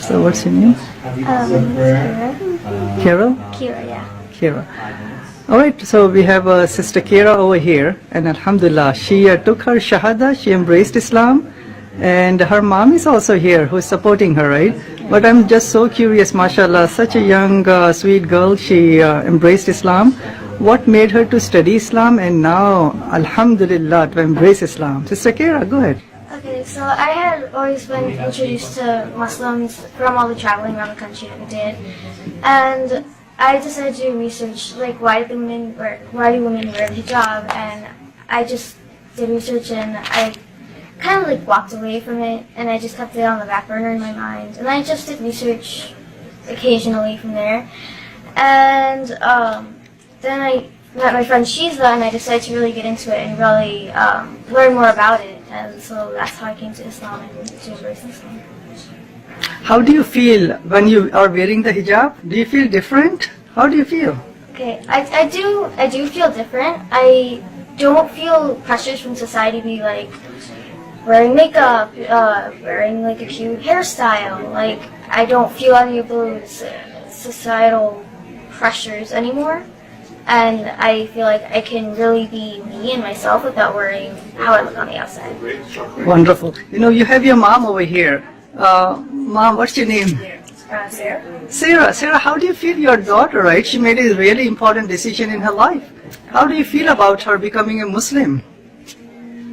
So what's your name? Kira. Carol? Kira, yeah. Kira. Alright, so we have Sister Kira over here, and Alhamdulillah, she took her Shahada, she embraced Islam, and her mom is also here who's supporting her, right? But I'm just so curious, mashallah, such a young, sweet girl, she embraced Islam. What made her to study Islam and now, Alhamdulillah, to embrace Islam? Sister Kira, go ahead. Okay, so I had always been introduced to Muslims from all the traveling around the country that we did, and I decided to do research, like why do women wear the hijab, and I just did research and I kind of like walked away from it, and I just kept it on the back burner in my mind, and I just did research occasionally from there, and then I met my friend Shiza, and I decided to really get into it and really learn more about it, and so that's how I came to Islam and to embrace Islam. How do you feel when you are wearing the hijab? Do you feel different? How do you feel? Okay, I do feel different. I don't feel pressures from society to be like wearing makeup, wearing like a cute hairstyle. Like I don't feel any of those societal pressures anymore. And I feel like I can really be me and myself without worrying how I look on the outside. Wonderful. You know, you have your mom over here. Mom, what's your name? Sarah. Sarah, how do you feel your daughter, right? She made a really important decision in her life. How do you feel about her becoming a Muslim?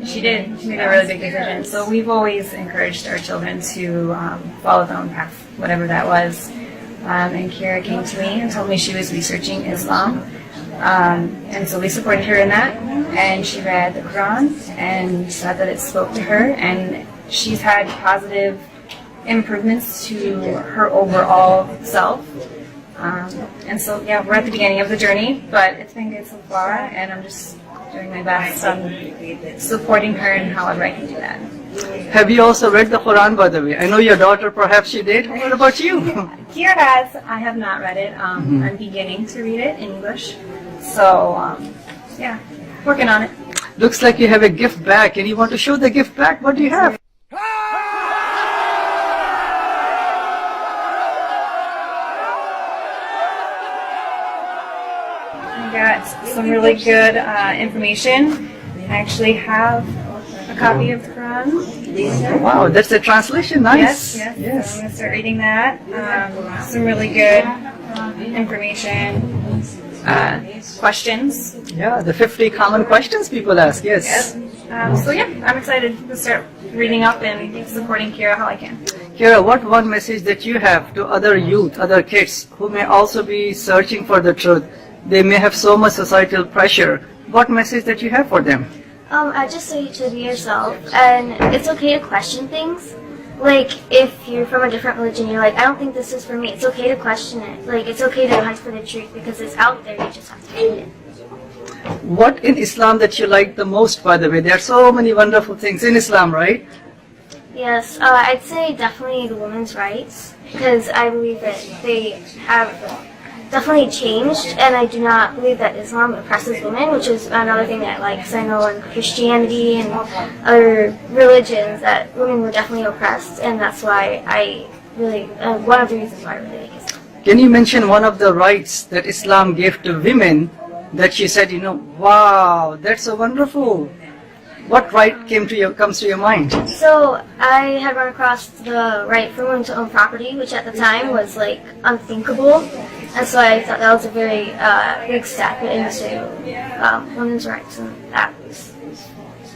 She did. She made a really big decision. So we've always encouraged our children to follow their own path, whatever that was. And Kira came to me and told me she was researching Islam. And so we supported her in that. And she read the Quran and said that it spoke to her. And she's had positive improvements to her overall self. And so, yeah, we're at the beginning of the journey, but it's been good so far, and I'm just doing my best on supporting her and however I can do that. Have you also read the Quran, by the way? I know your daughter, perhaps she did. What about you? Kira has. I have not read it. I'm beginning to read it in English. So, yeah, working on it. Looks like you have a gift bag. Can you want to show the gift bag? What do you have? Got some really good information. I actually have a copy of the Quran. Wow, that's a translation. Nice. Yes. So I'm going to start reading that. Some really good information, questions. Yeah, the 50 common questions people ask, yes. So yeah, I'm excited to start reading up and supporting Kira how I can. Kira, what one message that you have to other youth, other kids who may also be searching for the truth? They may have so much societal pressure. What message that you have for them? I just say to be yourself, and it's okay to question things. Like, if you're from a different religion, you're like, I don't think this is for me. It's okay to question it. Like, it's okay to hunt for the truth because it's out there. You just have to find it. What in Islam that you like the most, by the way? There are so many wonderful things in Islam, right? Yes, I'd say definitely the women's rights because I believe that they have definitely changed, and I do not believe that Islam oppresses women, which is another thing that I like, because I know in Christianity and other religions that women were definitely oppressed, and that's why I really, one of the reasons why I really like Islam. Can you mention one of the rights that Islam gave to women that you said, wow, that's so wonderful? What right comes to your mind? So I had run across the right for women to own property, which at the time was like unthinkable, and so I thought that was a very big step into women's rights, and that was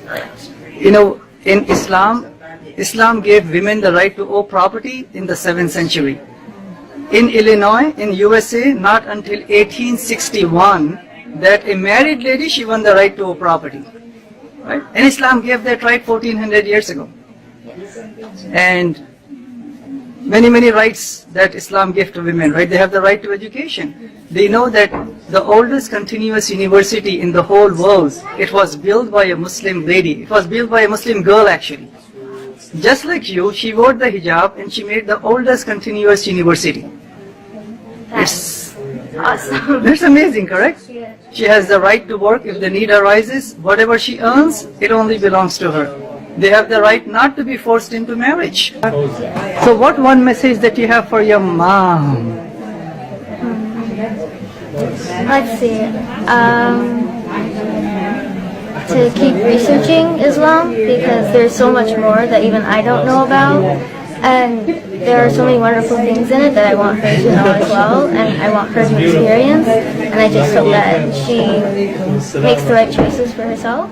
really awesome. In Islam gave women the right to own property in the 7th century. In Illinois, in USA, not until 1861 that a married lady, she won the right to own property. Right? And Islam gave that right 1400 years ago. Yes. And many rights that Islam gave to women, right? They have the right to education. They know that the oldest continuous university in the whole world, it was built by a Muslim lady. It was built by a Muslim girl actually. Just like you, she wore the hijab and she made the oldest continuous university. That's awesome. That's amazing, correct? Yeah. She has the right to work if the need arises. Whatever she earns, it only belongs to her. They have the right not to be forced into marriage. So what one message that you have for your mom? Let's see. To keep researching Islam because there's so much more that even I don't know about, and there are so many wonderful things in it that I want her to know as well, and I want her to experience, and I just hope that she makes the right choices for herself.